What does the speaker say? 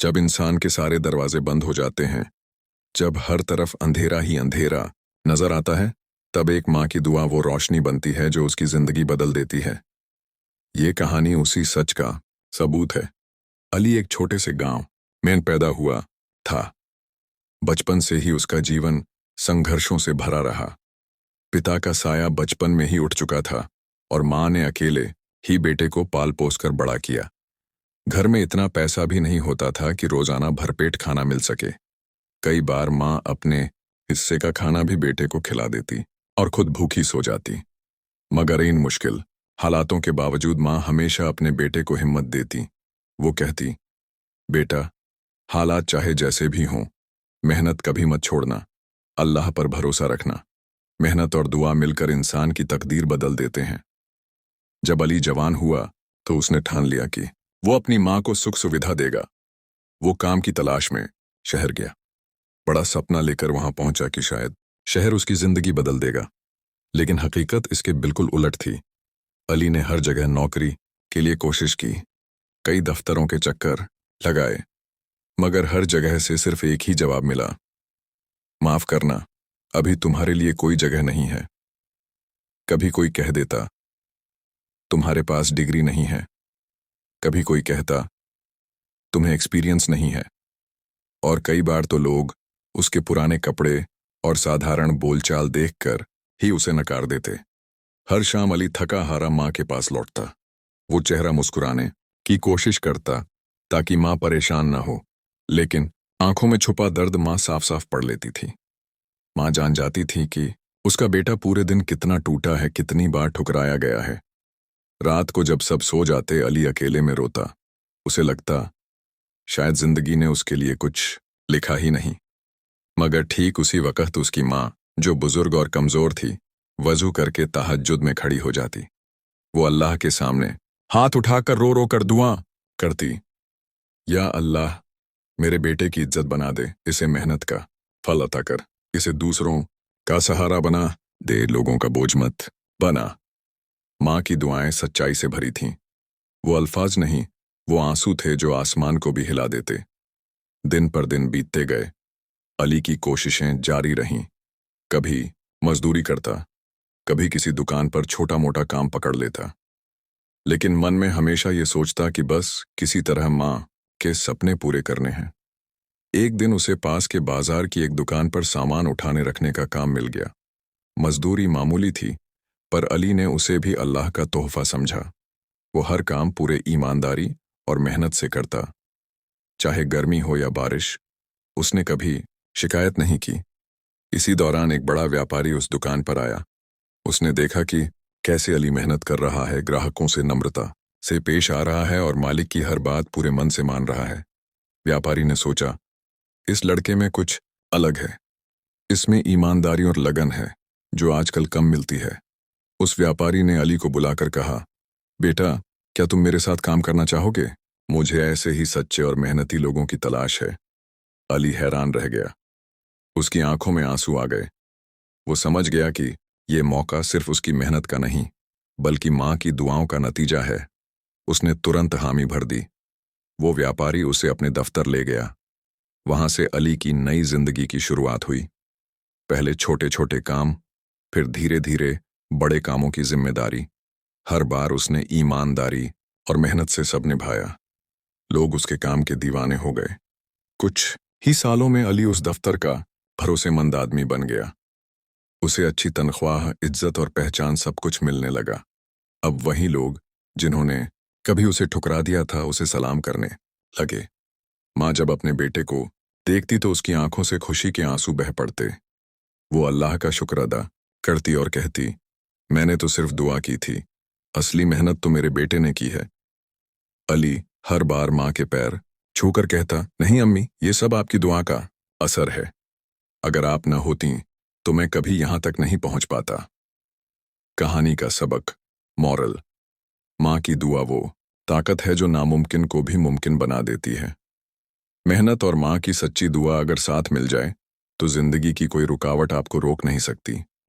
जब इंसान के सारे दरवाजे बंद हो जाते हैं, जब हर तरफ अंधेरा ही अंधेरा नजर आता है, तब एक माँ की दुआ वो रोशनी बनती है जो उसकी जिंदगी बदल देती है। ये कहानी उसी सच का सबूत है। अली एक छोटे से गांव में पैदा हुआ था। बचपन से ही उसका जीवन संघर्षों से भरा रहा। पिता का साया बचपन में ही उठ चुका था और माँ ने अकेले ही बेटे को पाल पोस कर बड़ा किया। घर में इतना पैसा भी नहीं होता था कि रोजाना भरपेट खाना मिल सके। कई बार माँ अपने हिस्से का खाना भी बेटे को खिला देती और खुद भूखी सो जाती। मगर इन मुश्किल हालातों के बावजूद माँ हमेशा अपने बेटे को हिम्मत देती। वो कहती, बेटा, हालात चाहे जैसे भी हों, मेहनत कभी मत छोड़ना, अल्लाह पर भरोसा रखना। मेहनत और दुआ मिलकर इंसान की तकदीर बदल देते हैं। जब अली जवान हुआ तो उसने ठान लिया कि वो अपनी माँ को सुख सुविधा देगा। वो काम की तलाश में शहर गया। बड़ा सपना लेकर वहां पहुंचा कि शायद शहर उसकी जिंदगी बदल देगा। लेकिन हकीकत इसके बिल्कुल उलट थी। अली ने हर जगह नौकरी के लिए कोशिश की, कई दफ्तरों के चक्कर लगाए, मगर हर जगह से सिर्फ एक ही जवाब मिला, माफ करना, अभी तुम्हारे लिए कोई जगह नहीं है। कभी कोई कह देता, तुम्हारे पास डिग्री नहीं है। कभी कोई कहता, तुम्हें एक्सपीरियंस नहीं है। और कई बार तो लोग उसके पुराने कपड़े और साधारण बोलचाल देखकर ही उसे नकार देते। हर शाम अली थका हारा माँ के पास लौटता। वो चेहरा मुस्कुराने की कोशिश करता ताकि माँ परेशान ना हो, लेकिन आंखों में छुपा दर्द माँ साफ साफ पढ़ लेती थी। माँ जान जाती थी कि उसका बेटा पूरे दिन कितना टूटा है, कितनी बार ठुकराया गया है। रात को जब सब सो जाते, अली अकेले में रोता। उसे लगता शायद जिंदगी ने उसके लिए कुछ लिखा ही नहीं। मगर ठीक उसी वक्त उसकी माँ, जो बुजुर्ग और कमजोर थी, वजू करके तहज्जुद में खड़ी हो जाती। वो अल्लाह के सामने हाथ उठाकर रो रो कर दुआ करती, या अल्लाह, मेरे बेटे की इज्जत बना दे, इसे मेहनत का फल अता कर, इसे दूसरों का सहारा बना दे, लोगों का बोझ मत बना। माँ की दुआएं सच्चाई से भरी थीं। वो अल्फाज नहीं, वो आंसू थे जो आसमान को भी हिला देते। दिन पर दिन बीतते गए। अली की कोशिशें जारी रहीं। कभी मजदूरी करता, कभी किसी दुकान पर छोटा मोटा काम पकड़ लेता, लेकिन मन में हमेशा ये सोचता कि बस किसी तरह माँ के सपने पूरे करने हैं। एक दिन उसे पास के बाजार की एक दुकान पर सामान उठाने रखने का काम मिल गया। मजदूरी मामूली थी, पर अली ने उसे भी अल्लाह का तोहफा समझा। वो हर काम पूरे ईमानदारी और मेहनत से करता, चाहे गर्मी हो या बारिश। उसने कभी शिकायत नहीं की। इसी दौरान एक बड़ा व्यापारी उस दुकान पर आया। उसने देखा कि कैसे अली मेहनत कर रहा है, ग्राहकों से नम्रता से पेश आ रहा है और मालिक की हर बात पूरे मन से मान रहा है। व्यापारी ने सोचा, इस लड़के में कुछ अलग है, इसमें ईमानदारी और लगन है जो आजकल कम मिलती है। उस व्यापारी ने अली को बुलाकर कहा, बेटा, क्या तुम मेरे साथ काम करना चाहोगे? मुझे ऐसे ही सच्चे और मेहनती लोगों की तलाश है। अली हैरान रह गया। उसकी आंखों में आंसू आ गए। वो समझ गया कि ये मौका सिर्फ उसकी मेहनत का नहीं, बल्कि माँ की दुआओं का नतीजा है। उसने तुरंत हामी भर दी। वो व्यापारी उसे अपने दफ्तर ले गया। वहां से अली की नई जिंदगी की शुरुआत हुई। पहले छोटे छोटे काम, फिर धीरे धीरे बड़े कामों की जिम्मेदारी। हर बार उसने ईमानदारी और मेहनत से सब निभाया। लोग उसके काम के दीवाने हो गए। कुछ ही सालों में अली उस दफ्तर का भरोसेमंद आदमी बन गया। उसे अच्छी तनख्वाह, इज्जत और पहचान सब कुछ मिलने लगा। अब वही लोग जिन्होंने कभी उसे ठुकरा दिया था, उसे सलाम करने लगे। माँ जब अपने बेटे को देखती तो उसकी आंखों से खुशी के आंसू बह पड़ते। वो अल्लाह का शुक्र अदा करती और कहती, मैंने तो सिर्फ दुआ की थी, असली मेहनत तो मेरे बेटे ने की है। अली हर बार माँ के पैर छूकर कहता, नहीं अम्मी, ये सब आपकी दुआ का असर है। अगर आप न होती तो मैं कभी यहां तक नहीं पहुंच पाता। कहानी का सबक, मॉरल, माँ की दुआ वो ताकत है जो नामुमकिन को भी मुमकिन बना देती है। मेहनत और माँ की सच्ची दुआ अगर साथ मिल जाए तो जिंदगी की कोई रुकावट आपको रोक नहीं सकती।